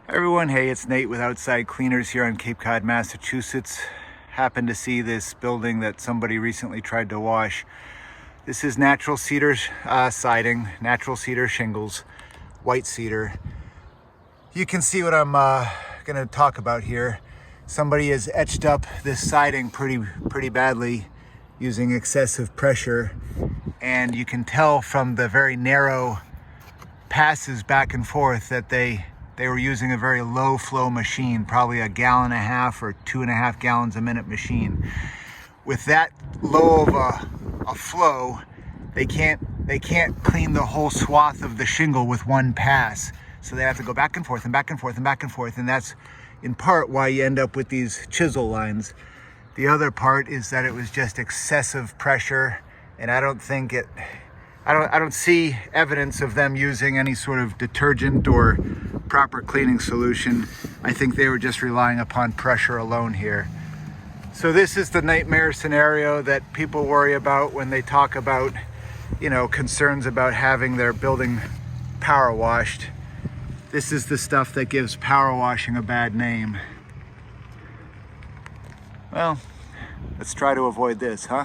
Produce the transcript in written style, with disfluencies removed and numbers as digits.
Everyone, hey, it's Nate with Outside Cleaners here on Cape Cod, Massachusetts. Happened to see this building that somebody recently tried to wash. This is natural cedar siding, natural cedar shingles, white cedar. You can see what I'm going to talk about here. Somebody has etched up this siding pretty badly using excessive pressure, and you can tell from the very narrow passes back and forth that they were using a very low flow machine, probably 1.5 gallons or 2.5 gallons a minute machine. With that low of a flow, they can't clean the whole swath of the shingle with one pass. So they have to go back and forth and back and forth and back and forth, and that's in part why you end up with these chisel lines. The other part is that it was just excessive pressure, and I don't see evidence of them using any sort of detergent or proper cleaning solution. I think they were just relying upon pressure alone here. So this is the nightmare scenario that people worry about when they talk about, concerns about having their building power washed. This is the stuff that gives power washing a bad name. Well, let's try to avoid this, huh?